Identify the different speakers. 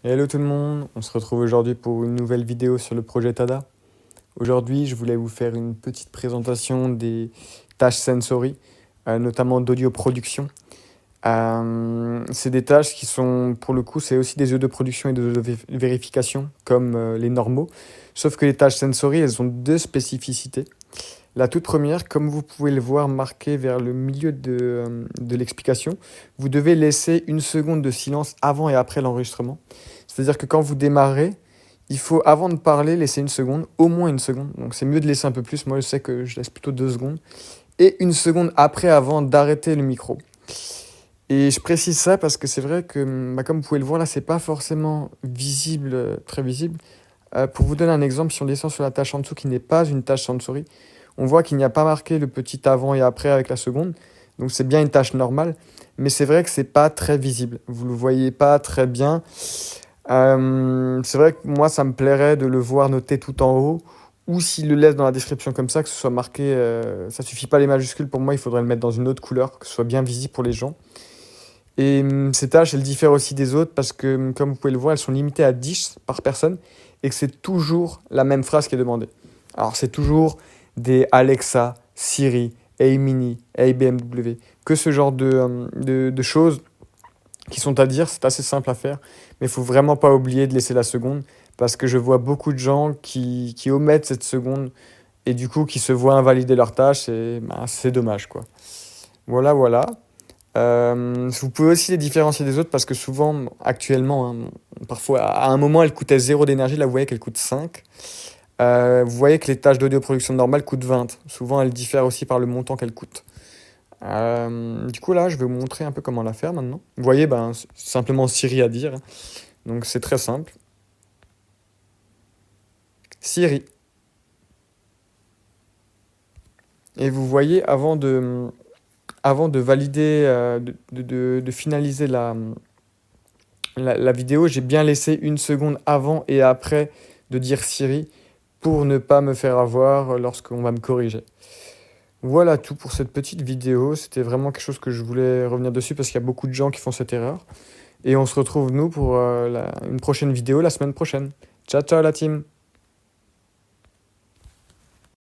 Speaker 1: Hello tout le monde, on se retrouve aujourd'hui pour une nouvelle vidéo sur le projet TADA. Aujourd'hui, je voulais vous faire une petite présentation des tâches Sensory, notamment d'audio production. C'est des tâches qui sont, pour le coup, c'est aussi des audio production et des audio vérification, comme les normaux. Sauf que les tâches Sensory, elles ont deux spécificités. La toute première, comme vous pouvez le voir marqué vers le milieu de l'explication, vous devez laisser une seconde de silence avant et après l'enregistrement. C'est-à-dire que quand vous démarrez, il faut, avant de parler, laisser une seconde, au moins une seconde. Donc c'est mieux de laisser un peu plus. Moi, je sais que je laisse plutôt 2 secondes. Et une seconde après, avant d'arrêter le micro. Et je précise ça parce que c'est vrai que, comme vous pouvez le voir là, c'est pas forcément visible, très visible. Pour vous donner un exemple, si on descend sur la tâche en dessous qui n'est pas une tâche Sensory, on voit qu'il n'y a pas marqué le petit avant et après avec la seconde. Donc c'est bien une tâche normale. Mais c'est vrai que c'est pas très visible. Vous le voyez pas très bien. C'est vrai que moi, ça me plairait de le voir noté tout en haut, ou s'il le laisse dans la description comme ça, que ce soit marqué, ça suffit pas les majuscules, pour moi, il faudrait le mettre dans une autre couleur, que ce soit bien visible pour les gens. Et ces tâches, elles diffèrent aussi des autres parce que, comme vous pouvez le voir, elles sont limitées à 10 par personne, et que c'est toujours la même phrase qui est demandée. Alors c'est toujours des Alexa, Siri, Hey Mini, Hey BMW, que ce genre de choses qui sont à dire, c'est assez simple à faire, mais il faut vraiment pas oublier de laisser la seconde, parce que je vois beaucoup de gens qui omettent cette seconde, et du coup qui se voient invalider leur tâche, et ben, c'est dommage, quoi. Voilà, voilà. Vous pouvez aussi les différencier des autres, parce que souvent, actuellement, hein, parfois, à un moment, elles coûtaient 0 d'énergie, là vous voyez qu'elles coûtent 5. Vous voyez que les tâches d'audio production normale coûtent 20. Souvent, elles diffèrent aussi par le montant qu'elles coûtent. Du coup, là, je vais vous montrer un peu comment la faire maintenant. Vous voyez, ben, c'est simplement Siri à dire. Donc, c'est très simple. Siri. Et vous voyez, avant de valider, de finaliser la vidéo, j'ai bien laissé une seconde avant et après de dire Siri pour ne pas me faire avoir lorsqu'on va me corriger. Voilà tout pour cette petite vidéo. C'était vraiment quelque chose que je voulais revenir dessus parce qu'il y a beaucoup de gens qui font cette erreur. Et on se retrouve, nous, pour une prochaine vidéo la semaine prochaine. Ciao, ciao la team!